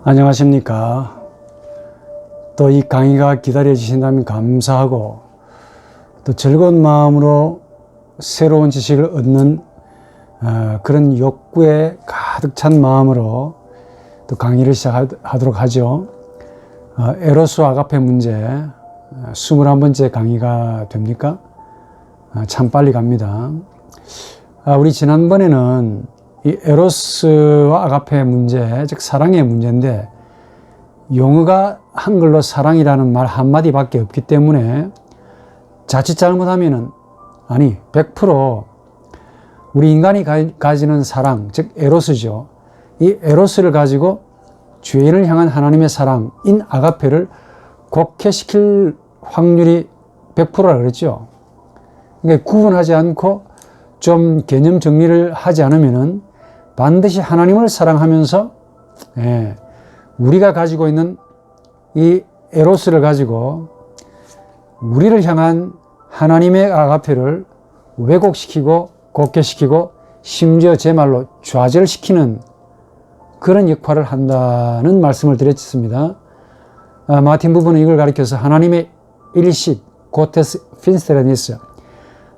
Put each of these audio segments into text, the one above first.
안녕하십니까. 또 이 강의가 기다려주신다면 감사하고, 또 즐거운 마음으로 새로운 지식을 얻는 그런 욕구에 가득 찬 마음으로 또 강의를 시작하도록 하죠. 에로스 아가페 문제 21번째 강의가 됩니까? 참 빨리 갑니다. 우리 지난번에는 이 에로스와 아가페 문제, 즉 사랑의 문제인데, 용어가 한글로 사랑이라는 말 한마디밖에 없기 때문에 자칫 잘못하면은, 아니 100% 우리 인간이 가지는 사랑, 즉 에로스죠. 이 에로스를 가지고 죄인을 향한 하나님의 사랑인 아가페를 곡해시킬 확률이 100%라 그랬죠. 그러니까 구분하지 않고 좀 개념 정리를 하지 않으면은 반드시 하나님을 사랑하면서 우리가 가지고 있는 이 에로스를 가지고 우리를 향한 하나님의 아가페를 왜곡시키고 곡해시키고 심지어 제 말로 좌절시키는 그런 역할을 한다는 말씀을 드렸습니다. 마틴 부부는 이걸 가리켜서 하나님의 일식, 고테스 핀스테레니스,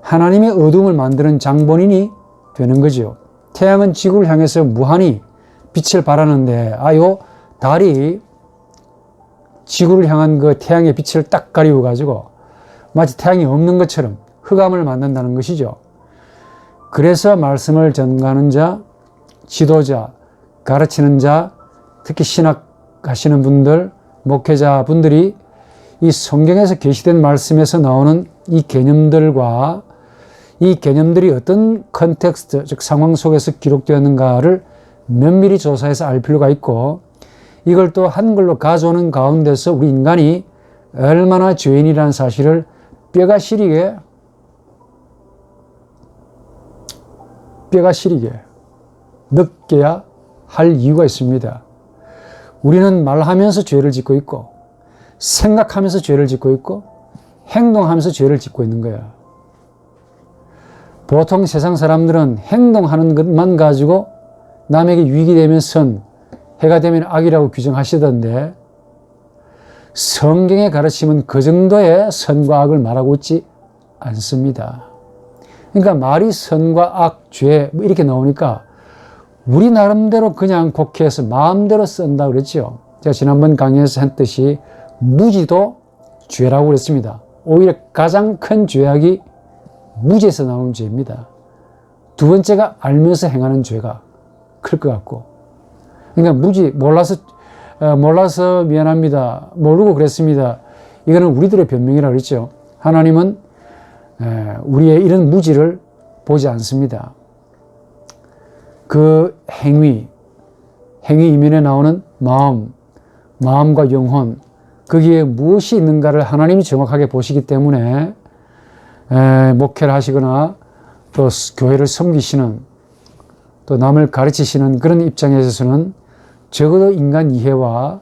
하나님의 어둠을 만드는 장본인이 되는 거죠. 태양은 지구를 향해서 무한히 빛을 발하는데, 요 달이 지구를 향한 그 태양의 빛을 딱 가리고 가지고 마치 태양이 없는 것처럼 흑암을 만든다는 것이죠. 그래서 말씀을 전가하는 자, 지도자, 가르치는 자, 특히 신학하시는 분들, 목회자분들이 이 성경에서 계시된 말씀에서 나오는 이 개념들과 이 개념들이 어떤 컨텍스트, 즉 상황 속에서 기록되었는가를 면밀히 조사해서 알 필요가 있고, 이걸 또 한글로 가져오는 가운데서 우리 인간이 얼마나 죄인이라는 사실을 뼈가 시리게 느껴야 할 이유가 있습니다. 우리는 말하면서 죄를 짓고 있고, 생각하면서 죄를 짓고 있고, 행동하면서 죄를 짓고 있는 거야. 보통 세상 사람들은 행동하는 것만 가지고 남에게 유익이 되면 선, 해가 되면 악이라고 규정하시던데, 성경의 가르침은 그 정도의 선과 악을 말하고 있지 않습니다. 그러니까 말이 선과 악, 죄 이렇게 나오니까 우리 나름대로 그냥 곡해서 마음대로 쓴다 그랬죠. 제가 지난번 강의에서 했듯이 무지도 죄라고 그랬습니다. 오히려 가장 큰 죄악이 무지에서 나오는 죄입니다. 두 번째가 알면서 행하는 죄가 클 것 같고, 그러니까 무지, 몰라서 미안합니다, 모르고 그랬습니다, 이거는 우리들의 변명이라고 그랬죠. 하나님은 우리의 이런 무지를 보지 않습니다. 그 행위 이면에 나오는 마음과 영혼, 거기에 무엇이 있는가를 하나님이 정확하게 보시기 때문에 목회를 하시거나 또 교회를 섬기시는, 또 남을 가르치시는 그런 입장에 있어서는 적어도 인간 이해와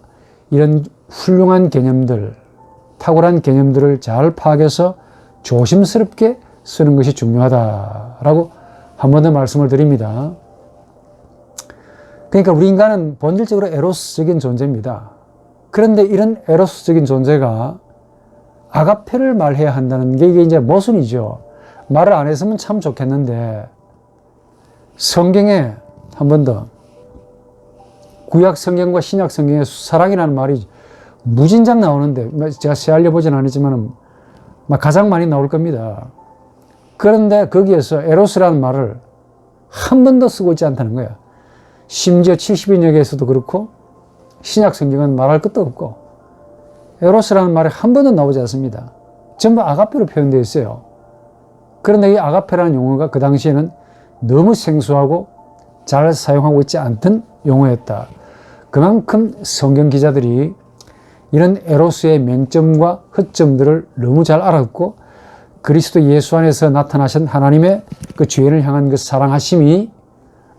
이런 훌륭한 개념들, 탁월한 개념들을 잘 파악해서 조심스럽게 쓰는 것이 중요하다라고 한 번 더 말씀을 드립니다. 그러니까 우리 인간은 본질적으로 에로스적인 존재입니다. 그런데 이런 에로스적인 존재가 아가페를 말해야 한다는 게 이게 이제 모순이죠. 말을 안 했으면 참 좋겠는데, 성경에 한 번 더, 구약 성경과 신약 성경에 사랑이라는 말이 무진장 나오는데, 제가 세알려 보진 않았지만 가장 많이 나올 겁니다. 그런데 거기에서 에로스라는 말을 한 번도 쓰고 있지 않다는 거야. 심지어 70인역에서도 그렇고 신약 성경은 말할 것도 없고 에로스라는 말이 한 번도 나오지 않습니다. 전부 아가페로 표현되어 있어요. 그런데 이 아가페라는 용어가 그 당시에는 너무 생소하고 잘 사용하고 있지 않던 용어였다. 그만큼 성경 기자들이 이런 에로스의 맹점과 허점들을 너무 잘 알았고, 그리스도 예수 안에서 나타나신 하나님의 그 죄인을 향한 그 사랑하심이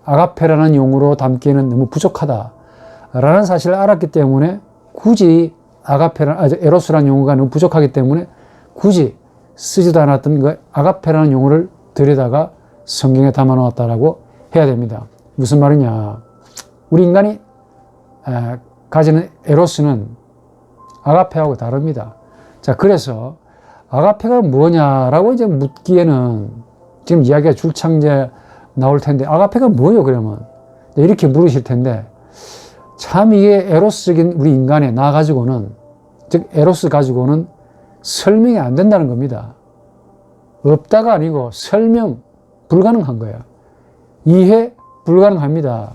아가페라는 용어로 담기에는 너무 부족하다라는 사실을 알았기 때문에, 굳이 에로스라는 용어가 너무 부족하기 때문에 굳이 쓰지도 않았던 그 아가페라는 용어를 들여다가 성경에 담아 놓았다라고 해야 됩니다. 무슨 말이냐. 우리 인간이 가지는 에로스는 아가페하고 다릅니다. 자, 그래서 아가페가 뭐냐라고 이제 묻기에는 지금 이야기가 줄창제 나올 텐데, 아가페가 뭐요, 그러면? 이렇게 물으실 텐데, 참 이게 에로스적인 우리 인간의 나 가지고는, 즉, 에로스 가지고는 설명이 안 된다는 겁니다. 없다가 아니고 설명 불가능한 거예요. 이해 불가능합니다.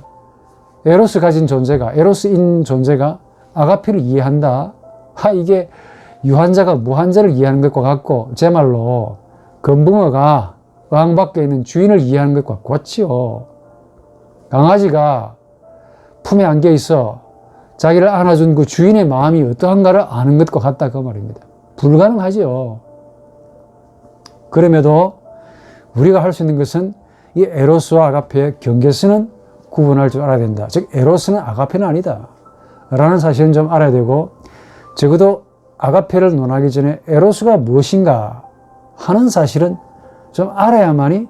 에로스 가진 존재가, 에로스인 존재가 아가페를 이해한다? 이게 유한자가 무한자를 이해하는 것과 같고, 제 말로 금붕어가 어항 밖에 있는 주인을 이해하는 것과 같지요. 강아지가 품에 안겨 있어 자기를 안아준 그 주인의 마음이 어떠한가를 아는 것과 같다, 그 말입니다. 불가능하지요. 그럼에도 우리가 할 수 있는 것은 이 에로스와 아가페의 경계선은 구분할 줄 알아야 된다. 즉, 에로스는 아가페는 아니다 라는 사실은 좀 알아야 되고, 적어도 아가페를 논하기 전에 에로스가 무엇인가 하는 사실은 좀 알아야만이,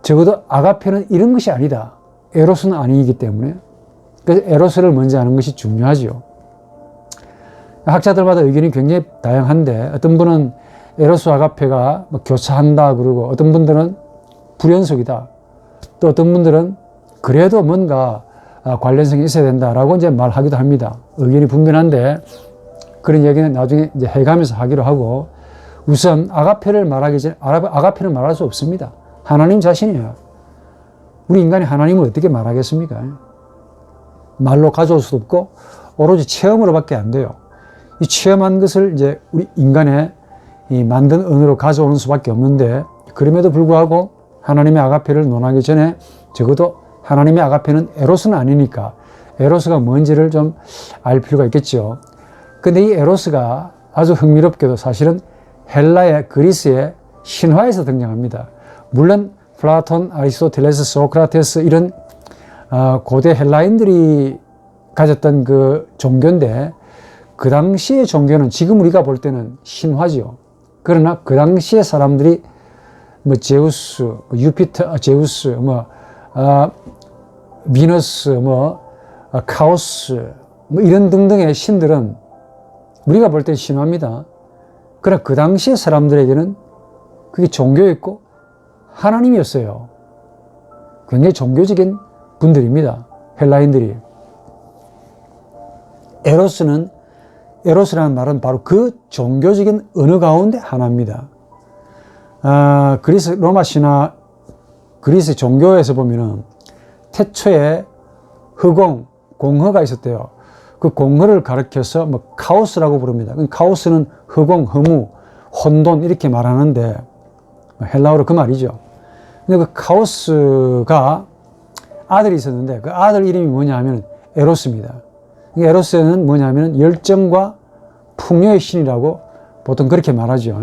적어도 아가페는 이런 것이 아니다, 에로스는 아니기 때문에, 그래서 에로스를 먼저 아는 것이 중요하지요. 학자들마다 의견이 굉장히 다양한데, 어떤 분은 에로스와 아가페가 뭐 교차한다 그러고, 어떤 분들은 불연속이다, 또 어떤 분들은 그래도 뭔가 관련성이 있어야 된다라고 이제 말하기도 합니다. 의견이 분분한데, 그런 얘기는 나중에 이제 해가면서 하기로 하고, 우선 아가페를 말하기 전에, 아가페는 말할 수 없습니다. 하나님 자신이에요. 우리 인간이 하나님을 어떻게 말하겠습니까? 말로 가져올 수도 없고, 오로지 체험으로밖에 안 돼요. 이 체험한 것을 이제 우리 인간의 이 만든 언어로 가져오는 수밖에 없는데, 그럼에도 불구하고 하나님의 아가페를 논하기 전에 적어도 하나님의 아가페는 에로스는 아니니까 에로스가 뭔지를 좀 알 필요가 있겠죠. 근데 이 에로스가 아주 흥미롭게도 사실은 헬라의, 그리스의 신화에서 등장합니다. 물론 플라톤, 아리스토텔레스, 소크라테스 이런 고대 헬라인들이 가졌던 그 종교인데, 그 당시의 종교는 지금 우리가 볼 때는 신화지요. 그러나 그 당시의 사람들이 뭐 제우스, 유피터, 제우스, 비너스, 카오스, 이런 등등의 신들은 우리가 볼 때 신화입니다. 그러나 그 당시의 사람들에게는 그게 종교였고 하나님이었어요. 굉장히 종교적인 분들입니다, 헬라인들이. 에로스라는 말은 바로 그 종교적인 언어 가운데 하나입니다. 그리스 로마 신화, 그리스 종교에서 보면은 태초에 허공, 공허가 있었대요. 그 공허를 가리켜서 뭐 카오스라고 부릅니다. 카오스는 허공, 허무, 혼돈 이렇게 말하는데, 헬라어로 그 말이죠. 근데 그 카오스가 아들이 있었는데, 그 아들 이름이 뭐냐 하면 에로스입니다. 에로스는 뭐냐 하면 열정과 풍요의 신이라고 보통 그렇게 말하죠.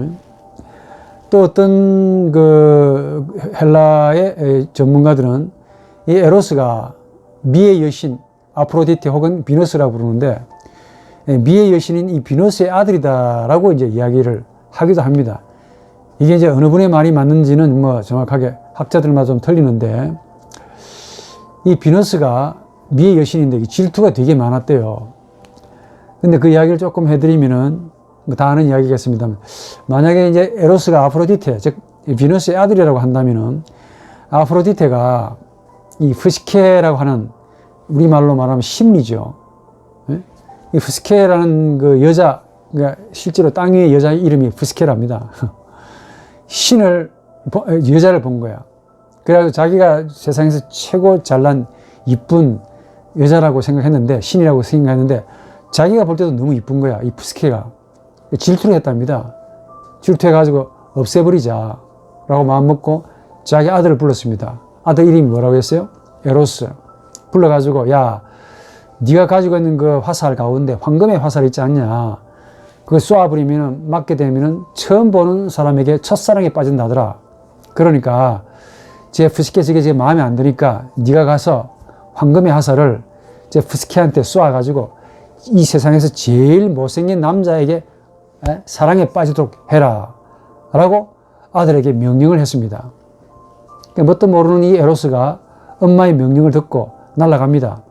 또 어떤 그 헬라의 전문가들은 이 에로스가 미의 여신 아프로디테 혹은 비너스라고 부르는데, 미의 여신인 이 비너스의 아들이다라고 이제 이야기를 하기도 합니다. 이게 이제 어느 분의 말이 맞는지는 뭐 정확하게 학자들마다 좀 틀리는데, 이 비너스가 미의 여신인데 질투가 되게 많았대요. 근데 그 이야기를 조금 해드리면은 다 아는 이야기겠습니다만, 만약에 이제 에로스가 아프로디테, 즉 비너스의 아들이라고 한다면은, 아프로디테가 이 프스케라고 하는, 우리말로 말하면 심리죠. 이 프스케라는 그 여자, 그러니까 실제로 땅 위의 여자 이름이 프스케랍니다. 여자를 본 거야. 그래서 자기가 세상에서 최고 잘난 이쁜 여자라고 생각했는데, 신이라고 생각했는데, 자기가 볼 때도 너무 이쁜 거야, 이 프스케가. 질투를 했답니다. 질투해가지고 없애버리자 라고 마음먹고 자기 아들을 불렀습니다. 아들 이름이 뭐라고 했어요? 에로스. 불러가지고, 야, 네가 가지고 있는 그 화살 가운데 황금의 화살 있지 않냐, 그거 쏘아버리면, 맞게 되면 처음 보는 사람에게 첫사랑에 빠진다더라. 그러니까 제 프스케에게 제 마음에 안 드니까 네가 가서 황금의 화살을 제 프스케한테 쏘아가지고 이 세상에서 제일 못생긴 남자에게 사랑에 빠지도록 해라 라고 아들에게 명령을 했습니다. 뭣도 모르는 이 에로스가 엄마의 명령을 듣고 날아갑니다.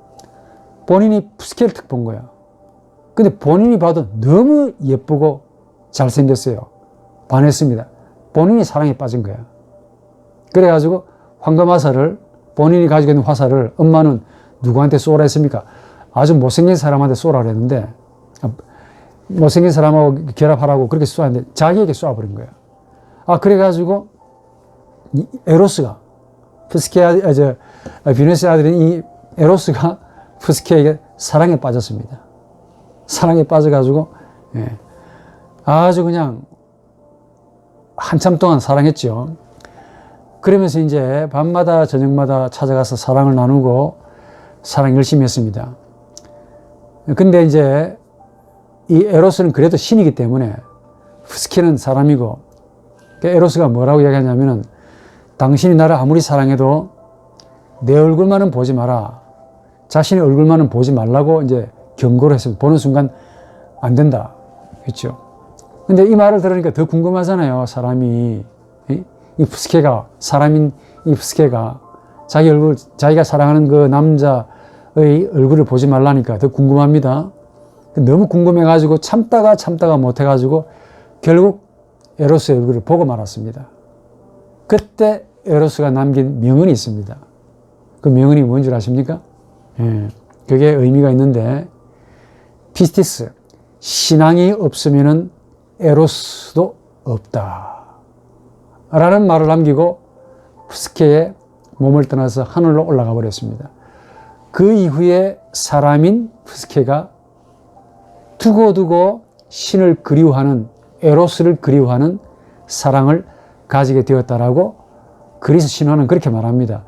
본인이 푸스케를 탁 본 거야. 근데 본인이 봐도 너무 예쁘고 잘생겼어요. 반했습니다. 본인이 사랑에 빠진 거야. 그래가지고 황금화살을, 본인이 가지고 있는 화살을 엄마는 누구한테 쏘라 했습니까? 아주 못생긴 사람한테 쏘라 그랬는데, 못생긴 사람하고 결합하라고 그렇게 쏘았는데 자기에게 쏘아버린 거야. 그래가지고 이 에로스가, 비너스의 아들인 이 에로스가 푸스케에게 사랑에 빠졌습니다. 사랑에 빠져가지고, 아주 그냥 한참 동안 사랑했죠. 그러면서 이제 밤마다 저녁마다 찾아가서 사랑을 나누고 사랑 열심히 했습니다. 근데 이제 이 에로스는 그래도 신이기 때문에 푸스케는 사람이고, 에로스가 뭐라고 이야기하냐면은 당신이 나를 아무리 사랑해도 내 얼굴만은 보지 마라. 자신의 얼굴만은 보지 말라고 이제 경고를 했습니다. 보는 순간 안 된다. 그렇죠? 근데 이 말을 들으니까 더 궁금하잖아요. 사람이. 이 푸스케가, 사람인 이 푸스케가 자기 얼굴, 자기가 사랑하는 그 남자의 얼굴을 보지 말라니까 더 궁금합니다. 너무 궁금해가지고 참다가 못해가지고 결국 에로스의 얼굴을 보고 말았습니다. 그때 에로스가 남긴 명언이 있습니다. 그 명언이 뭔 줄 아십니까? 그게 의미가 있는데, 피스티스, 신앙이 없으면은 에로스도 없다. 라는 말을 남기고 푸스케의 몸을 떠나서 하늘로 올라가 버렸습니다. 그 이후에 사람인 푸스케가 두고두고 신을 그리워하는, 에로스를 그리워하는 사랑을 가지게 되었다라고 그리스 신화는 그렇게 말합니다.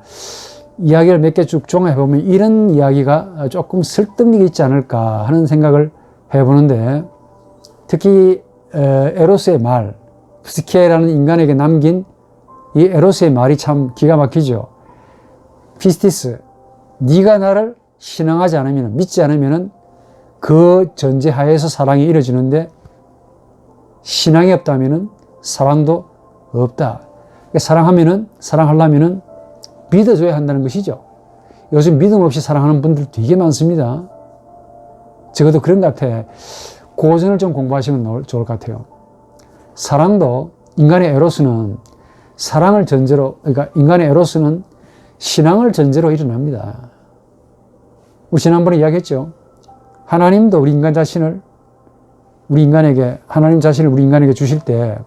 이야기를 몇 개 쭉 종합해보면 이런 이야기가 조금 설득력이 있지 않을까 하는 생각을 해보는데, 특히 에로스의 말, 푸스케라는 인간에게 남긴 이 에로스의 말이 참 기가 막히죠. 피스티스, 네가 나를 신앙하지 않으면, 믿지 않으면 그 전제하에서 사랑이 이루어지는데, 신앙이 없다면 사랑도 없다. 사랑하려면 믿어줘야 한다는 것이죠. 요즘 믿음 없이 사랑하는 분들 되게 많습니다. 적어도 그런 것 같아. 고전을 좀 공부하시면 좋을 것 같아요. 사랑도, 인간의 에로스는 사랑을 전제로, 그러니까 인간의 에로스는 신앙을 전제로 일어납니다. 우리 지난번에 이야기했죠. 하나님도 하나님 자신을 우리 인간에게 주실 때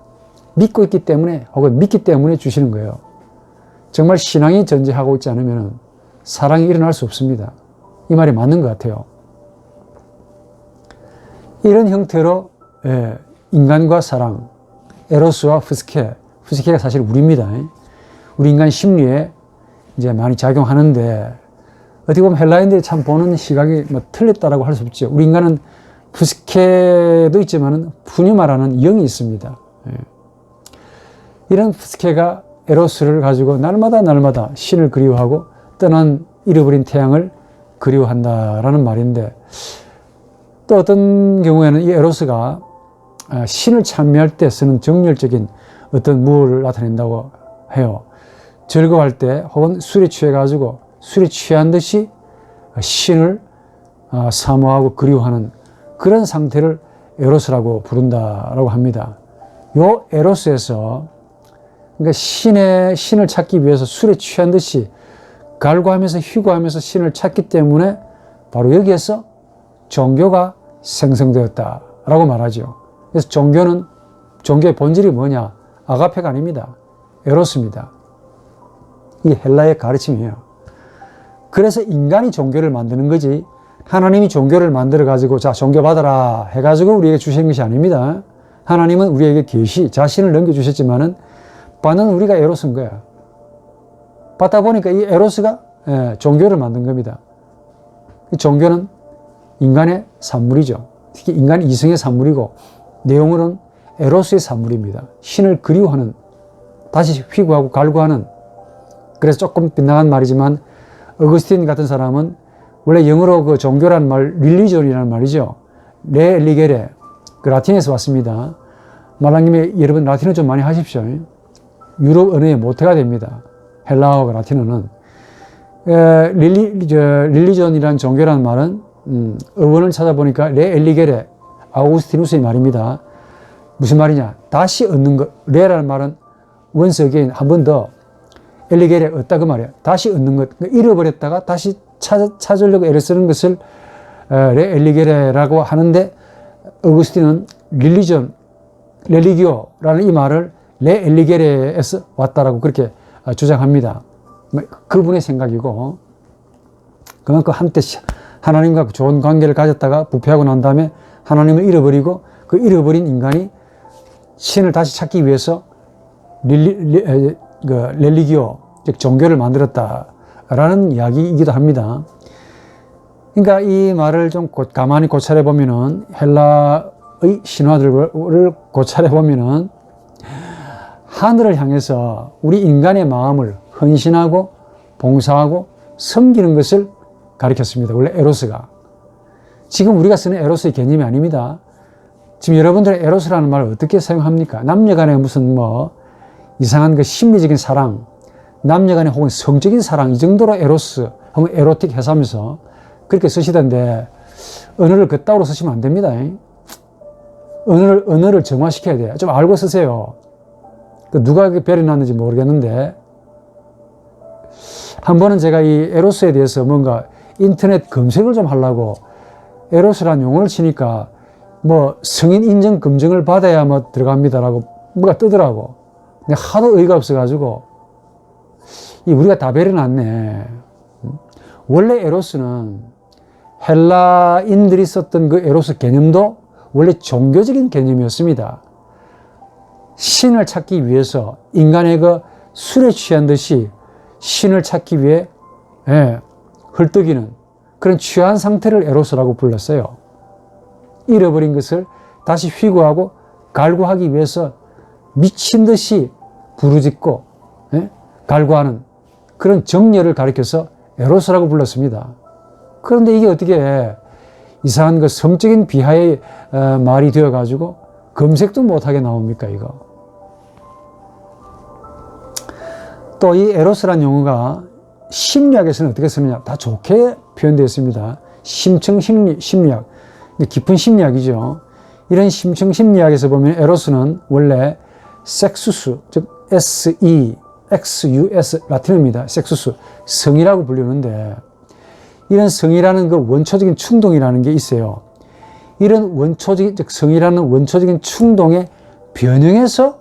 믿고 있기 때문에, 혹은 믿기 때문에 주시는 거예요. 정말 신앙이 전제하고 있지 않으면 사랑이 일어날 수 없습니다. 이 말이 맞는 것 같아요. 이런 형태로 인간과 사랑, 에로스와 푸스케가 사실 우리입니다. 우리 인간 심리에 이제 많이 작용하는데, 어떻게 보면 헬라인들이 참 보는 시각이 틀렸다라고 할 수 없죠. 우리 인간은 푸스케도 있지만 푸뉴마라는 영이 있습니다. 이런 푸스케가 에로스를 가지고 날마다 신을 그리워하고 떠난 잃어버린 태양을 그리워한다라는 말인데, 또 어떤 경우에는 이 에로스가 신을 찬미할 때 쓰는 정열적인 어떤 무엇을 나타낸다고 해요. 즐거워할 때 혹은 술에 취해가지고 술에 취한 듯이 신을 사모하고 그리워하는 그런 상태를 에로스라고 부른다라고 합니다. 요 에로스에서, 그러니까 신을 찾기 위해서 술에 취한 듯이 갈구하면서 휴거하면서 신을 찾기 때문에 바로 여기에서 종교가 생성되었다라고 말하죠. 그래서 종교의 본질이 뭐냐? 아가페가 아닙니다. 에로스입니다. 이게 헬라의 가르침이에요. 그래서 인간이 종교를 만드는 거지, 하나님이 종교를 만들어가지고 자 종교 받아라 해가지고 우리에게 주신 것이 아닙니다. 하나님은 우리에게 계시, 자신을 넘겨주셨지만은 받는 우리가 에로스인 거야. 받다 보니까 이 에로스가 종교를 만든 겁니다. 이 종교는 인간의 산물이죠. 특히 인간 이성의 산물이고, 내용으로는 에로스의 산물입니다. 신을 그리워하는, 다시 휘구하고 갈구하는. 그래서 조금 빗나간 말이지만 어거스틴 같은 사람은 원래 영어로 그 종교라는 말, 릴리존이라는 말이죠. 레 엘리게레, 그 라틴에서 왔습니다. 말한 김에 여러분 라틴어 좀 많이 하십시오. 유럽 언어의 모태가 됩니다. 헬라어가 라틴어는. 릴리전이라는 종교라는 말은 어원을 찾아보니까 레 엘리게레 아우구스티누스의 말입니다. 무슨 말이냐? 다시 얻는 것. 레라는 말은 once again, 한 번 더. 엘리게레 얻다 그 말이야. 다시 얻는 것. 잃어버렸다가 다시 찾으려고 애를 쓰는 것을 레 엘리게레라고 하는데, 어구스틴은 릴리전, 렐리기오라는 이 말을 레 엘리게레에서 왔다라고 그렇게 주장합니다. 그분의 생각이고, 그만큼 한때 하나님과 좋은 관계를 가졌다가 부패하고 난 다음에 하나님을 잃어버리고, 그 잃어버린 인간이 신을 다시 찾기 위해서 렐리기오, 즉 종교를 만들었다라는 이야기이기도 합니다. 그러니까 이 말을 좀 가만히 고찰해 보면은, 헬라의 신화들을 고찰해 보면은 하늘을 향해서 우리 인간의 마음을 헌신하고 봉사하고 섬기는 것을 가리켰습니다. 원래 에로스가. 지금 우리가 쓰는 에로스의 개념이 아닙니다. 지금 여러분들은 에로스라는 말을 어떻게 사용합니까? 남녀간의 무슨 이상한 그 심리적인 사랑, 남녀간의 혹은 성적인 사랑, 이 정도로 에로스 혹은 에로틱 해서하면서 그렇게 쓰시던데, 언어를 그따위로 쓰시면 안 됩니다. 언어를 정화시켜야 돼요. 좀 알고 쓰세요. 누가 배려 놨는지 모르겠는데, 한 번은 제가 이 에로스에 대해서 뭔가 인터넷 검색을 좀 하려고 에로스라는 용어를 치니까 성인 인정 검증을 받아야 들어갑니다라고 뭐가 뜨더라고. 근데 하도 의의가 없어가지고, 우리가 다 배려 놨네. 원래 에로스는 헬라인들이 썼던 그 에로스 개념도 원래 종교적인 개념이었습니다. 신을 찾기 위해서 인간의 그 술에 취한 듯이 신을 찾기 위해 헐떡이는 그런 취한 상태를 에로스라고 불렀어요. 잃어버린 것을 다시 회고하고 갈구하기 위해서 미친 듯이 부르짖고 갈구하는 그런 정열을 가리켜서 에로스라고 불렀습니다. 그런데 이게 어떻게 이상한 그 성적인 비하의 말이 되어가지고 검색도 못하게 나옵니까, 이거? 또 이 에로스란 용어가 심리학에서는 어떻게 쓰느냐? 다 좋게 표현되어 있습니다. 심층 심리학. 깊은 심리학이죠. 이런 심층 심리학에서 보면 에로스는 원래 섹수스, 즉 SEXUS 라틴어입니다. 섹수스, 성이라고 불리는데, 이런 성이라는 그 원초적인 충동이라는 게 있어요. 이런 원초적인, 즉 성이라는 원초적인 충동의 변형에서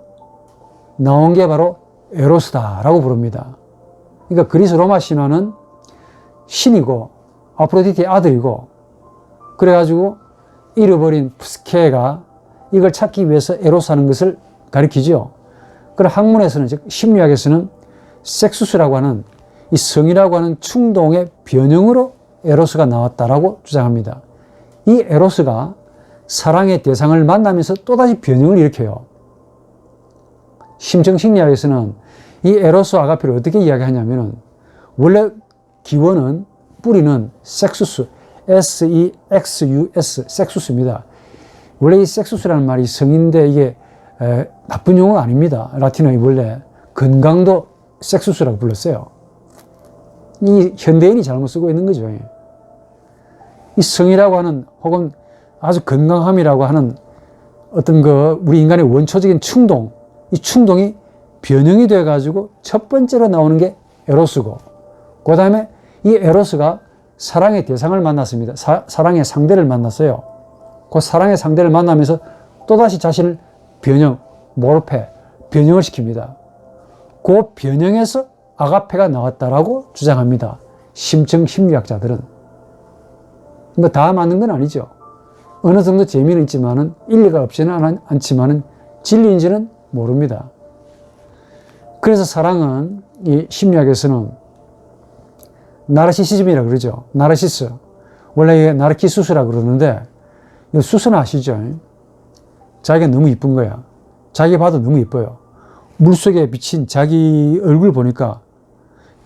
나온 게 바로 에로스다라고 부릅니다. 그러니까 그리스 로마 신화는 신이고 아프로디테의 아들이고, 그래가지고 잃어버린 프스케가 이걸 찾기 위해서 에로스하는 것을 가리키죠. 그럼 학문에서는, 즉 심리학에서는 섹수스라고 하는 이 성이라고 하는 충동의 변형으로 에로스가 나왔다라고 주장합니다. 이 에로스가 사랑의 대상을 만나면서 또다시 변형을 일으켜요. 심층심리학에서는 이 에로스 아가페를 어떻게 이야기하냐면은, 원래 기원은, 뿌리는 섹수스, SEXUS, 섹수스입니다. 원래 이 섹수스라는 말이 성인데 이게 나쁜 용어가 아닙니다. 라틴어의 원래 건강도 섹수스라고 불렀어요. 이 현대인이 잘못 쓰고 있는 거죠. 이 성이라고 하는, 혹은 아주 건강함이라고 하는 어떤 우리 인간의 원초적인 충동, 이 충동이 변형이 돼가지고 첫 번째로 나오는 게 에로스고, 그 다음에 이 에로스가 사랑의 대상을 만났습니다. 사랑의 상대를 만났어요. 그 사랑의 상대를 만나면서 또다시 자신을 변형을 시킵니다. 그 변형에서 아가페가 나왔다라고 주장합니다. 심층 심리학자들은. 다 맞는 건 아니죠. 어느 정도 재미는 있지만은, 일리가 없지는 않지만은 진리인지는 모릅니다. 그래서 사랑은 이 심리학에서는 나르시시즘이라고 그러죠. 나르시스. 원래 이게 나르키수스라고 그러는데, 이 수스는 아시죠? 자기가 너무 이쁜 거야. 자기 봐도 너무 이뻐요. 물속에 비친 자기 얼굴 보니까,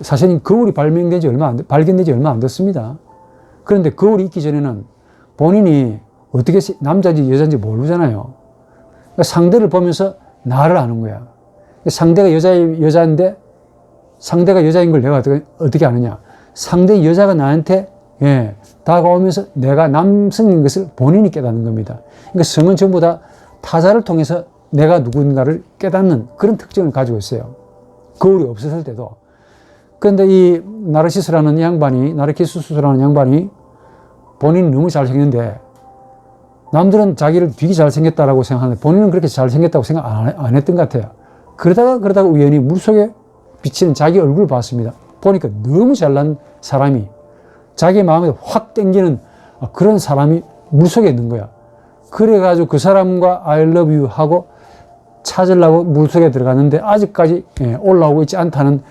사실은 거울이 발견된 지 얼마 안 됐습니다. 그런데 거울이 있기 전에는 본인이 어떻게 남자인지 여자인지 모르잖아요. 그러니까 상대를 보면서 나를 아는 거야. 상대가 여자인데, 상대가 여자인 걸 내가 어떻게 아느냐. 상대 여자가 나한테 다가오면서 내가 남성인 것을 본인이 깨닫는 겁니다. 그러니까 성은 전부 다 타자를 통해서 내가 누군가를 깨닫는 그런 특징을 가지고 있어요. 거울이 없었을 때도. 그런데 이 나르키수스라는 양반이 본인이 너무 잘생겼는데 남들은 자기를 되게 잘생겼다라고 생각하는데 본인은 그렇게 잘생겼다고 생각 안 했던 것 같아요. 그러다가 우연히 물속에 비치는 자기 얼굴을 봤습니다. 보니까 너무 잘난 사람이 자기 마음에 확 땡기는 그런 사람이 물속에 있는 거야. 그래가지고 그 사람과 I love you 하고 찾으려고 물속에 들어갔는데 아직까지 올라오고 있지 않다는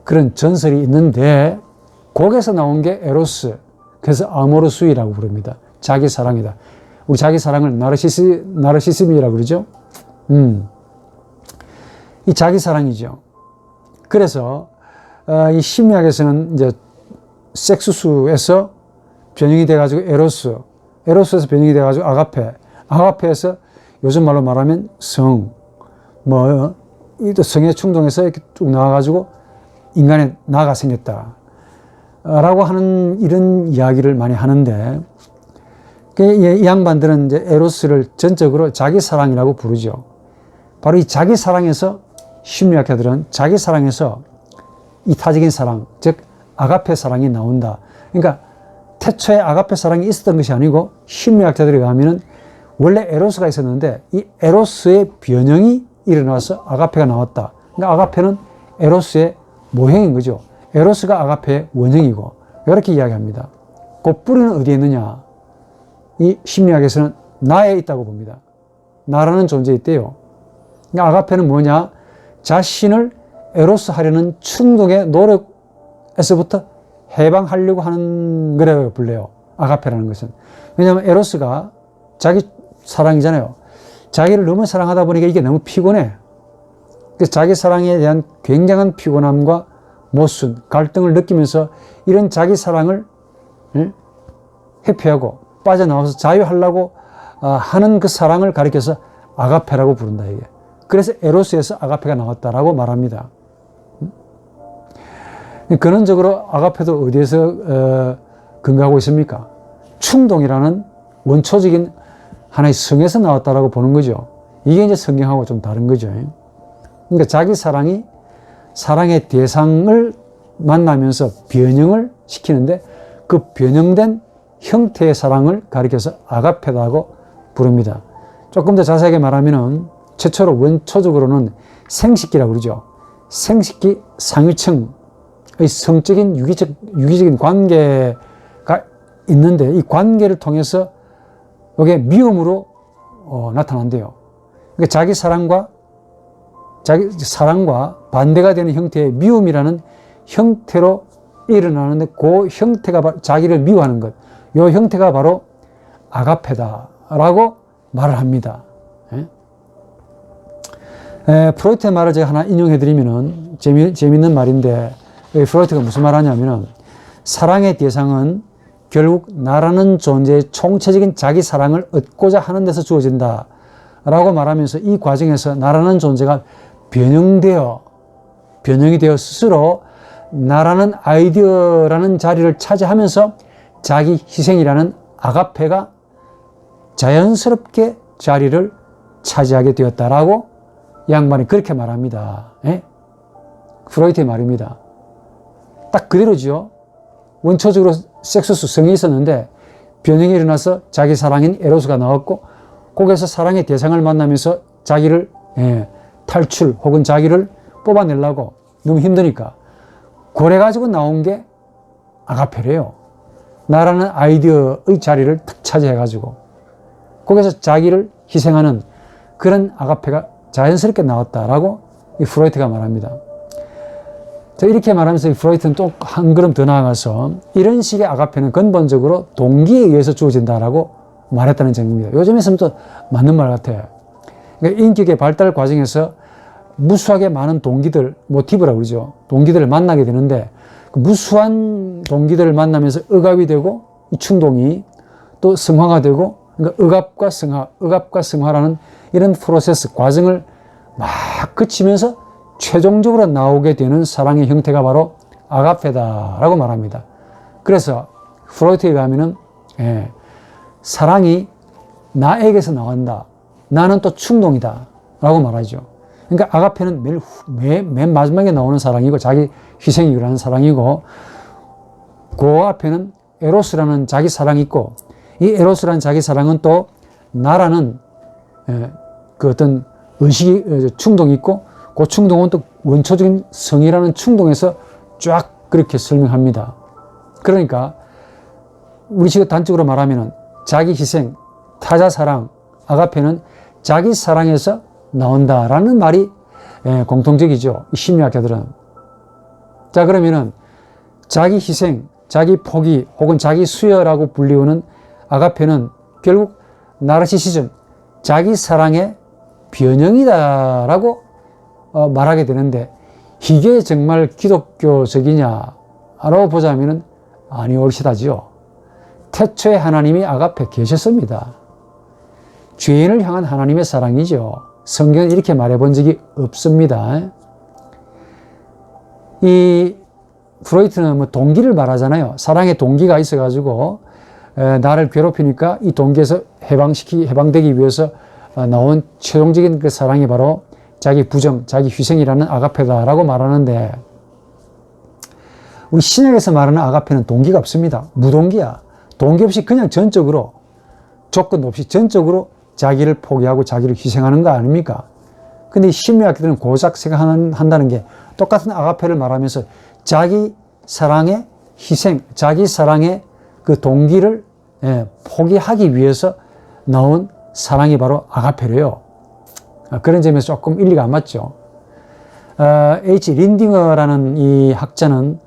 그런 전설이 있는데 거기서 나온 게 에로스, 그래서 아모르수이라고 부릅니다. 자기 사랑이다. 우리 자기 사랑을 나르시즘이라고 그러죠. 이 자기 사랑이죠. 그래서 이 심리학에서는 이제 섹스수에서 변형이 돼가지고 에로스에서 변형이 돼가지고 아가페에서 요즘 말로 말하면 이 성에 충동해서 이렇게 쭉 나와가지고 인간의 나가 생겼다. 라고 하는 이런 이야기를 많이 하는데, 이 양반들은 이제 에로스를 전적으로 자기 사랑이라고 부르죠. 바로 이 자기 사랑에서, 심리학자들은 자기 사랑에서 이타적인 사랑, 즉, 아가페 사랑이 나온다. 그러니까, 태초에 아가페 사랑이 있었던 것이 아니고, 심리학자들에 의하면 원래 에로스가 있었는데, 이 에로스의 변형이 일어나서 아가페가 나왔다. 그러니까 아가페는 에로스의 모형인 거죠. 에로스가 아가페의 원형이고, 이렇게 이야기합니다. 그 뿌리는 어디에 있느냐? 이 심리학에서는 나에 있다고 봅니다. 나라는 존재에 있대요. 그러니까 아가페는 뭐냐? 자신을 에로스 하려는 충동의 노력에서부터 해방하려고 하는 거라고 불려요. 아가페라는 것은. 왜냐하면 에로스가 자기 사랑이잖아요. 자기를 너무 사랑하다 보니까 이게 너무 피곤해. 그래서 자기 사랑에 대한 굉장한 피곤함과 모순, 갈등을 느끼면서 이런 자기 사랑을 회피하고 빠져나와서 자유하려고 하는 그 사랑을 가리켜서 아가페라고 부른다, 이게. 그래서 에로스에서 아가페가 나왔다라고 말합니다. 근원적으로 아가페도 어디에서 근거하고 있습니까? 충동이라는 원초적인 하나의 성에서 나왔다라고 보는 거죠. 이게 이제 성경하고 좀 다른 거죠. 그러니까 자기 사랑이 사랑의 대상을 만나면서 변형을 시키는데 그 변형된 형태의 사랑을 가리켜서 아가페라고 부릅니다. 조금 더 자세하게 말하면은 최초로 원초적으로는 생식기라고 그러죠. 생식기 상위층의 성적인 유기적인 관계가 있는데 이 관계를 통해서 이게 미움으로 나타난대요. 그러니까 자기 사랑과 반대가 되는 형태의 미움이라는 형태로 일어나는데 그 형태가 자기를 미워하는 것, 이 형태가 바로 아가페다라고 말을 합니다. 프로이트의 말을 제가 하나 인용해드리면은 재미있는 말인데 프로이트가 무슨 말 하냐면은 사랑의 대상은 결국 나라는 존재의 총체적인 자기 사랑을 얻고자 하는 데서 주어진다 라고 말하면서 이 과정에서 나라는 존재가 변형이 되어 스스로 나라는 아이디어라는 자리를 차지하면서 자기 희생이라는 아가페가 자연스럽게 자리를 차지하게 되었다라고 양반이 그렇게 말합니다. 프로이트의 말입니다. 딱 그대로죠. 원초적으로 섹스수 성이 있었는데 변형이 일어나서 자기 사랑인 에로스가 나왔고 거기에서 사랑의 대상을 만나면서 자기를 탈출 혹은 자기를 뽑아내려고 너무 힘드니까 그래가지고 나온 게 아가페래요. 나라는 아이디어의 자리를 탁 차지해가지고 거기서 자기를 희생하는 그런 아가페가 자연스럽게 나왔다라고 이 프로이트가 말합니다. 이렇게 말하면서 이 프로이트는 또 한 걸음 더 나아가서 이런 식의 아가페는 근본적으로 동기에 의해서 주어진다라고 말했다는 점입니다. 요즘에서는 또 맞는 말 같아요. 그러니까 인격의 발달 과정에서 무수하게 많은 동기들, 모티브라고 그러죠. 동기들을 만나게 되는데 그 무수한 동기들을 만나면서 억압이 되고 이 충동이 또 성화가 되고 그러니까 억압과 성화라는 이런 프로세스 과정을 막 거치면서 최종적으로 나오게 되는 사랑의 형태가 바로 아가페다라고 말합니다. 그래서 프로이트에 가면은 사랑이 나에게서 나온다. 나는 또 충동이다. 라고 말하죠. 그러니까 아가페는 맨 마지막에 나오는 사랑이고 자기 희생이 일어나는 사랑이고 그 앞에는 에로스라는 자기 사랑이 있고 이 에로스라는 자기 사랑은 또 나라는 그 어떤 의식이 충동이 있고 그 충동은 또 원초적인 성이라는 충동에서 쫙 그렇게 설명합니다. 그러니까 우리식의 단적으로 말하면 자기 희생, 타자 사랑, 아가페는 자기 사랑에서 나온다라는 말이 공통적이죠. 이 심리학자들은. 자, 그러면은 자기 희생, 자기 포기 혹은 자기 수여라고 불리우는 아가페는 결국 나르시시즘, 자기 사랑의 변형이다라고 말하게 되는데 이게 정말 기독교적이냐라고 보자면은 아니올시다지요. 태초에 하나님이 아가페 계셨습니다. 죄인을 향한 하나님의 사랑이죠. 성경은 이렇게 말해본 적이 없습니다. 이 프로이트는 뭐 동기를 말하잖아요. 사랑의 동기가 있어가지고 나를 괴롭히니까 이 동기에서 해방되기 위해서 나온 최종적인 그 사랑이 바로 자기 부정, 자기 희생이라는 아가페다라고 말하는데 우리 신약에서 말하는 아가페는 동기가 없습니다. 무동기야. 동기 없이 그냥 전적으로 조건 없이 전적으로 자기를 포기하고 자기를 희생하는 거 아닙니까? 근데 이 심리학자들은 고작 생각한다는 게 똑같은 아가페를 말하면서 자기 사랑의 희생, 자기 사랑의 그 동기를 포기하기 위해서 나온 사랑이 바로 아가페래요. 그런 점에서 조금 일리가 안 맞죠. H. 린딩어라는 이 학자는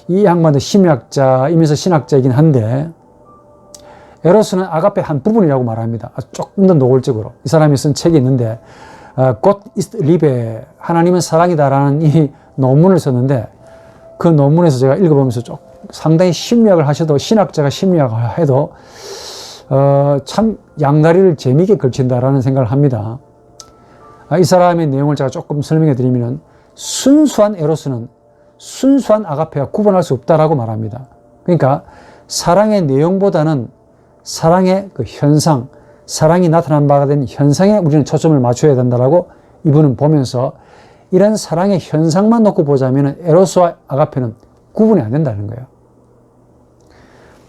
이 양반도 심리학자이면서 신학자이긴 한데 에로스는 아가페 한 부분이라고 말합니다. 조금 더 노골적으로. 이 사람이 쓴 책이 있는데 God is Love, 하나님은 사랑이다라는 이 논문을 썼는데 그 논문에서 제가 읽어보면서 상당히 심리학을 하셔도 신학자가 심리학을 해도 참 양다리를 재미있게 걸친다라는 생각을 합니다. 이 사람의 내용을 제가 조금 설명해 드리면 순수한 에로스는 순수한 아가페와 구분할 수 없다라고 말합니다. 그러니까 사랑의 내용보다는 사랑의 그 현상, 사랑이 나타난 바가 된 현상에 우리는 초점을 맞춰야 된다라고 이분은 보면서 이런 사랑의 현상만 놓고 보자면 에로스와 아가페는 구분이 안 된다는 거예요.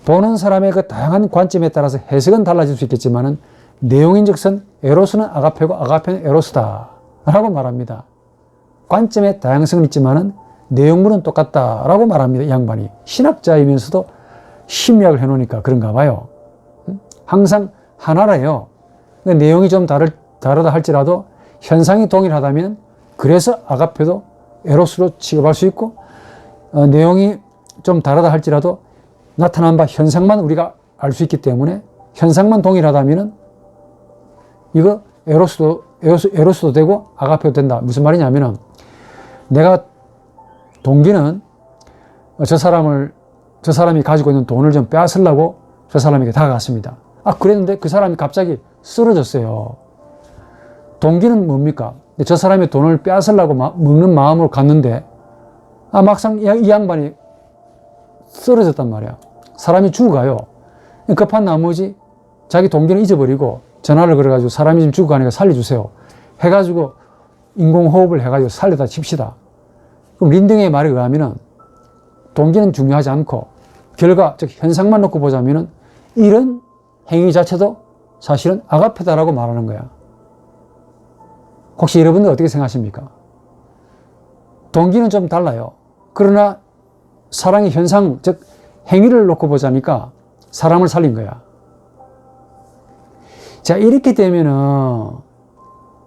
보는 사람의 그 다양한 관점에 따라서 해석은 달라질 수 있겠지만은 내용인즉슨 에로스는 아가페고 아가페는 에로스다 라고 말합니다. 관점의 다양성은 있지만은 내용물은 똑같다라고 말합니다. 이 양반이 신학자이면서도 심리학을 해놓으니까 그런가 봐요. 항상 하나래요. 내용이 좀 다르다 할지라도 현상이 동일하다면 그래서 아가페도 에로스로 취급할 수 있고 내용이 좀 다르다 할지라도 나타난 바 현상만 우리가 알 수 있기 때문에 현상만 동일하다면 이거 에로스도 되고 아가페도 된다. 무슨 말이냐면은 내가 동기는 저 사람이 가지고 있는 돈을 좀 빼앗으려고 저 사람에게 다가갔습니다. 그랬는데 그 사람이 갑자기 쓰러졌어요. 동기는 뭡니까? 저 사람의 돈을 빼앗으려고 먹는 마음으로 갔는데 막상 이 양반이 쓰러졌단 말이야. 사람이 죽어가요. 급한 나머지 자기 동기는 잊어버리고 전화를 걸어가지고 사람이 지금 죽어가니까 살려주세요. 해가지고 인공호흡을 해가지고 살려다 칩시다. 그럼 린딩의 말에 의하면은 동기는 중요하지 않고 결과, 즉 현상만 놓고 보자면은 이런 행위 자체도 사실은 아가페다라고 말하는 거야. 혹시 여러분들 어떻게 생각하십니까? 동기는 좀 달라요. 그러나 사랑의 현상, 즉 행위를 놓고 보자니까 사람을 살린 거야. 자, 이렇게 되면은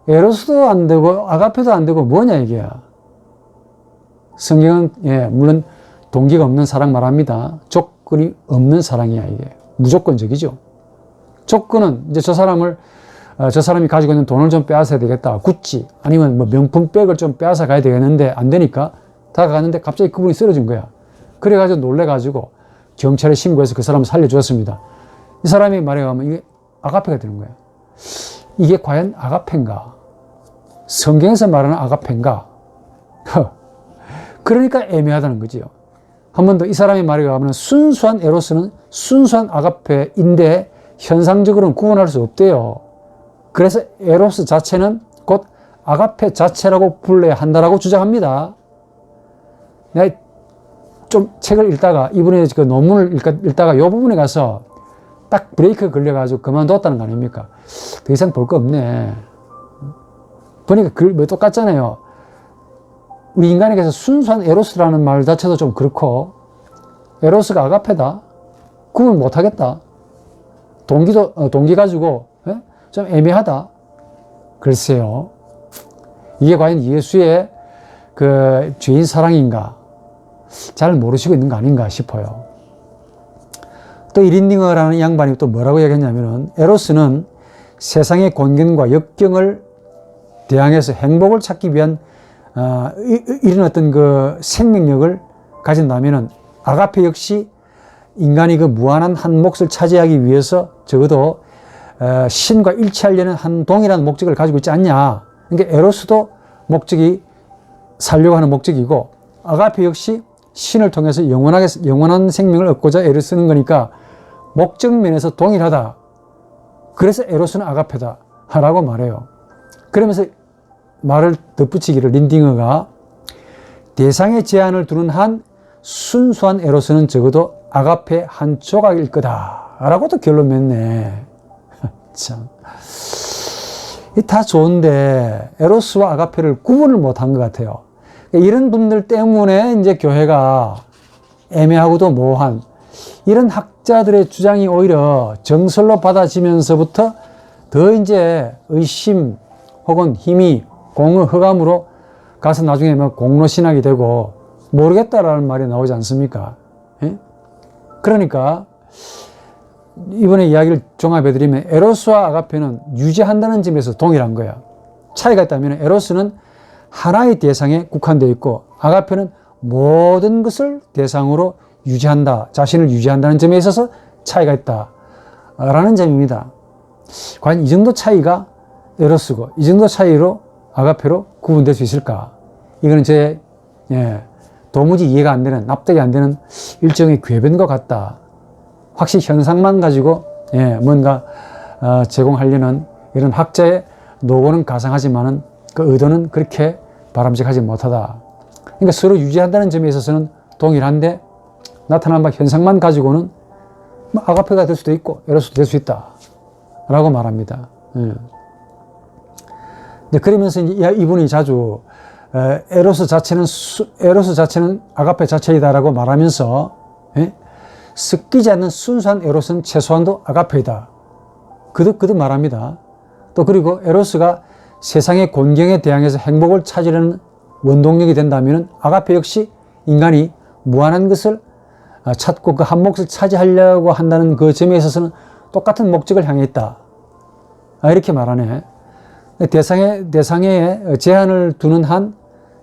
에로스도 안 되고 아가페도 안 되고 뭐냐 이게. 성경은 물론 동기가 없는 사랑 말합니다. 조건이 없는 사랑이야 이게. 무조건적이죠. 조건은 이제 저 사람이 가지고 있는 돈을 좀 빼앗아야 되겠다. 구찌 아니면 뭐 명품백을 좀 빼앗아 가야 되겠는데 안 되니까 다가갔는데 갑자기 그분이 쓰러진 거야. 그래가지고 놀래가지고 경찰에 신고해서 그 사람을 살려주었습니다. 이 사람이 말에 의하면 이게 아가페가 되는 거야. 이게 과연 아가페인가? 성경에서 말하는 아가페인가? 그러니까 애매하다는 거지요. 한 번 더 이 사람의 말에 가면 순수한 에로스는 순수한 아가페인데 현상적으로는 구분할 수 없대요. 그래서 에로스 자체는 곧 아가페 자체라고 불러야 한다라고 주장합니다. 내가 좀 책을 읽다가 이분의 그 논문을 읽다가 이 부분에 가서 딱 브레이크 걸려가지고 그만뒀다는 거 아닙니까? 더 이상 볼 거 없네. 보니까 뭐 똑같잖아요. 우리 인간에게서 순수한 에로스라는 말 자체도 좀 그렇고, 에로스가 아가페다? 구분 못하겠다. 동기 가지고 좀 애매하다. 글쎄요. 이게 과연 예수의 그 죄인 사랑인가? 잘 모르시고 있는 거 아닌가 싶어요. 또 이 린딩어라는 양반이 또 뭐라고 얘기했냐면은, 에로스는 세상의 곤경과 역경을 대항해서 행복을 찾기 위한 이런 어떤 그 생명력을 가진다면은, 아가페 역시 인간이 그 무한한 한 몫을 차지하기 위해서 적어도 신과 일치하려는 한 동일한 목적을 가지고 있지 않냐. 그러니까 에로스도 목적이 살려고 하는 목적이고, 아가페 역시 신을 통해서 영원한 생명을 얻고자 애를 쓰는 거니까 목적 면에서 동일하다. 그래서 에로스는 아가페다 라고 말해요. 그러면서 말을 덧붙이기를 린딩어가, 대상의 제한을 두는 한 순수한 에로스는 적어도 아가페 한 조각일 거다 라고도 결론 맺네. 참, 다 좋은데 에로스와 아가페를 구분을 못한 것 같아요. 이런 분들 때문에 이제 교회가 애매하고도 모호한 이런 학자들의 주장이 오히려 정설로 받아지면서부터 더 이제 의심 혹은 힘이 공의 흑암으로 가서 나중에 뭐 공로신학이 되고 모르겠다라는 말이 나오지 않습니까? 예? 그러니까 이번에 이야기를 종합해드리면, 에로스와 아가페는 유지한다는 점에서 동일한 거야. 차이가 있다면 에로스는 하나의 대상에 국한되어 있고, 아가페는 모든 것을 대상으로 유지한다, 자신을 유지한다는 점에 있어서 차이가 있다라는 점입니다. 과연 이 정도 차이가 에로스고 이 정도 차이로 아가페로 구분될 수 있을까? 이거는 제 도무지 이해가 안 되는, 납득이 안 되는 일종의 궤변과 같다. 확실히 현상만 가지고 뭔가 제공하려는 이런 학자의 노고는 가상하지만은 그 의도는 그렇게 바람직하지 못하다. 그러니까 서로 유지한다는 점에 있어서는 동일한데, 나타난 바 현상만 가지고는 뭐 아가페가 될 수도 있고 에로스도 될 수 있다 라고 말합니다. 그러면서 이분이 자주 에로스 자체는 아가페 자체이다라고 말하면서, 섞이지 않는 순수한 에로스는 최소한도 아가페이다. 그도 말합니다. 또 그리고 에로스가 세상의 곤경에 대항해서 행복을 찾으려는 원동력이 된다면, 아가페 역시 인간이 무한한 것을 찾고 그 한 몫을 차지하려고 한다는 그 점에 있어서는 똑같은 목적을 향해 있다. 이렇게 말하네. 대상에 제한을 두는 한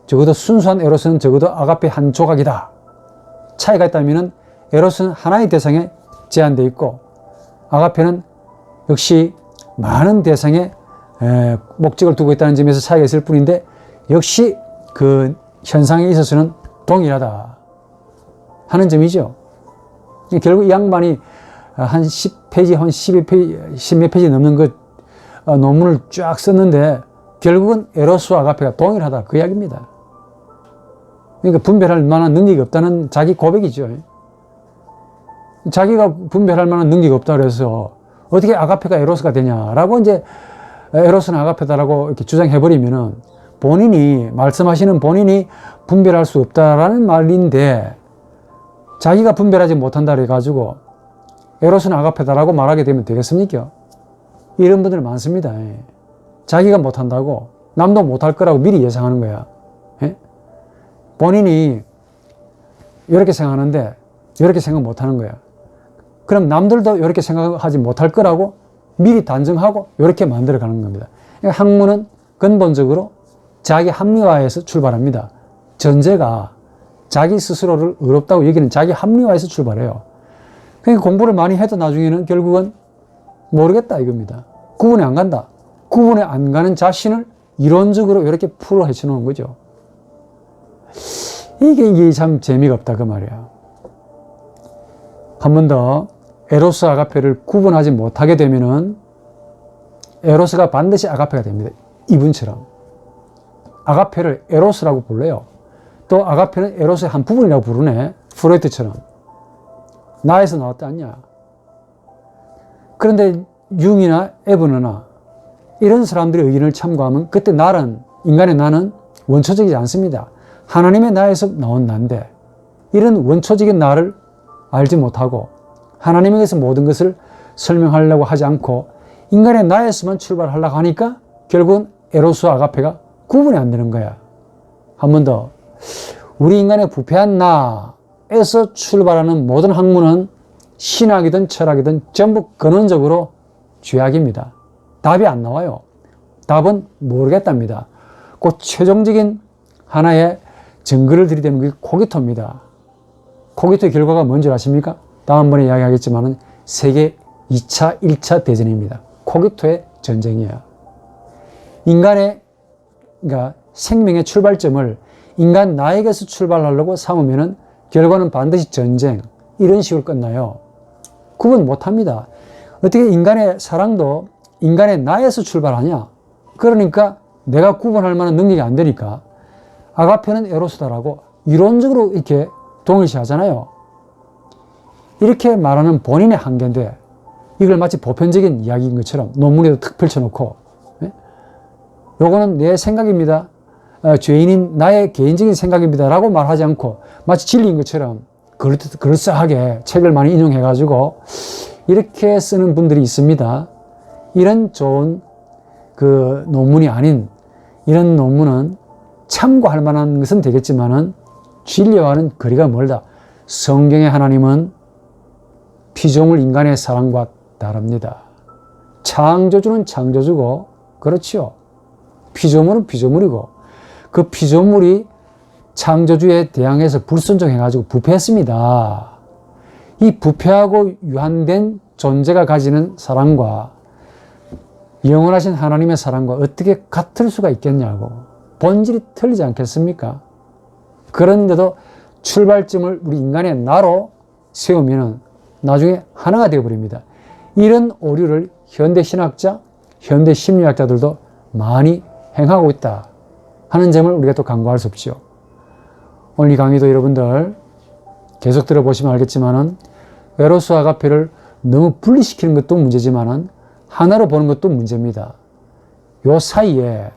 적어도 순수한 에로스는 적어도 아가페 한 조각이다. 차이가 있다면 에로스는 하나의 대상에 제한되어 있고, 아가페는 역시 많은 대상에 목적을 두고 있다는 점에서 차이가 있을 뿐인데, 역시 그 현상에 있어서는 동일하다 하는 점이죠. 결국 이 양반이 한 10페이지, 한 12페이지, 10몇 페이지 넘는 그 논문을 쫙 썼는데, 결국은 에로스와 아가페가 동일하다, 그 이야기입니다. 그러니까 분별할 만한 능력이 없다는 자기 고백이죠. 자기가 분별할 만한 능력이 없다 그래서 어떻게 아가페가 에로스가 되냐라고 이제 에로스는 아가페다라고 이렇게 주장해버리면은, 말씀하시는 본인이 분별할 수 없다라는 말인데, 자기가 분별하지 못한다 그래가지고 에로스는 아가페다라고 말하게 되면 되겠습니까? 이런 분들 많습니다. 자기가 못한다고 남도 못할 거라고 미리 예상하는 거야. 본인이 이렇게 생각하는데 이렇게 생각 못하는 거야. 그럼 남들도 이렇게 생각하지 못할 거라고 미리 단정하고 이렇게 만들어가는 겁니다. 그러니까 학문은 근본적으로 자기 합리화에서 출발합니다. 전제가 자기 스스로를 의롭다고 여기는 자기 합리화에서 출발해요. 그러니까 공부를 많이 해도 나중에는 결국은 모르겠다 이겁니다. 구분이 안 간다. 구분이 안 가는 자신을 이론적으로 이렇게 풀어 헤쳐놓은 거죠. 이게 참 재미가 없다 그 말이야. 한 번 더 에로스 아가페를 구분하지 못하게 되면은 에로스가 반드시 아가페가 됩니다. 이분처럼. 아가페를 에로스라고 불러요. 또 아가페는 에로스의 한 부분이라고 부르네. 프로이트처럼. 나에서 나왔다 않냐. 그런데 융이나 에브너나 이런 사람들의 의견을 참고하면 그때 나는, 인간의 나는 원초적이지 않습니다. 하나님의 나에서 나온 나인데 이런 원초적인 나를 알지 못하고 하나님에게서 모든 것을 설명하려고 하지 않고 인간의 나에서만 출발하려고 하니까 결국은 에로스와 아가페가 구분이 안 되는 거야. 한 번 더. 우리 인간의 부패한 나에서 출발하는 모든 학문은 신학이든 철학이든 전부 근원적으로 죄악입니다. 답이 안 나와요. 답은 모르겠답니다. 그 최종적인 하나의 증거를 들이대는 게 코기토입니다. 코기토의 결과가 뭔지 아십니까? 다음번에 이야기하겠지만 세계 2차, 1차 대전입니다. 코기토의 전쟁이에요. 인간의, 그러니까 생명의 출발점을 인간 나에게서 출발하려고 삼으면 결과는 반드시 전쟁, 이런 식으로 끝나요. 구분 못합니다. 어떻게 인간의 사랑도 인간의 나에서 출발하냐? 그러니까 내가 구분할 만한 능력이 안 되니까 아가페는 에로스다라고 이론적으로 이렇게 동일시하잖아요. 이렇게 말하는 본인의 한계인데 이걸 마치 보편적인 이야기인 것처럼 논문에도 탁 펼쳐놓고, 요거는 내 생각입니다. 죄인인 나의 개인적인 생각입니다. 라고 말하지 않고 마치 진리인 것처럼 그럴싸하게 책을 많이 인용해가지고 이렇게 쓰는 분들이 있습니다. 이런 좋은 그 논문이 아닌 이런 논문은 참고할 만한 것은 되겠지만은 진리와는 거리가 멀다. 성경의 하나님은 피조물 인간의 사랑과 다릅니다. 창조주는 창조주고, 그렇지요. 피조물은 피조물이고, 그 피조물이 창조주에 대항해서 불순종해가지고 부패했습니다. 이 부패하고 유한된 존재가 가지는 사랑과 영원하신 하나님의 사랑과 어떻게 같을 수가 있겠냐고. 본질이 틀리지 않겠습니까? 그런데도 출발점을 우리 인간의 나로 세우면 나중에 하나가 되어버립니다. 이런 오류를 현대 신학자, 현대 심리학자들도 많이 행하고 있다 하는 점을 우리가 또 간과할 수 없죠. 오늘 이 강의도 여러분들 계속 들어보시면 알겠지만은 에로스 아가페를 너무 분리시키는 것도 문제지만은 하나로 보는 것도 문제입니다. 요 사이에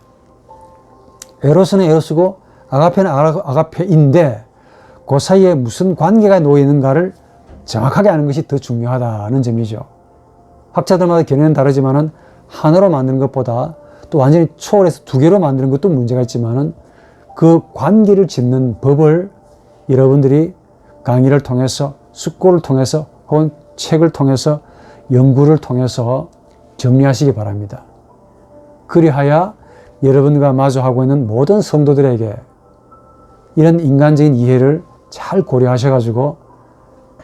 에로스는 에로스고 아가페는 아가페인데 그 사이에 무슨 관계가 놓여 있는가를 정확하게 아는 것이 더 중요하다는 점이죠. 학자들마다 견해는 다르지만은 하나로 만드는 것보다 또 완전히 초월해서 두 개로 만드는 것도 문제가 있지만은 그 관계를 짓는 법을 여러분들이 강의를 통해서, 숙고를 통해서 혹은 책을 통해서, 연구를 통해서 정리하시기 바랍니다. 그리하여 여러분과 마주하고 있는 모든 성도들에게 이런 인간적인 이해를 잘 고려하셔가지고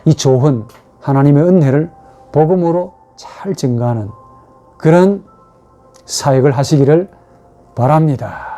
이 좋은 하나님의 은혜를 복음으로 잘 증가하는 그런 사역을 하시기를 바랍니다.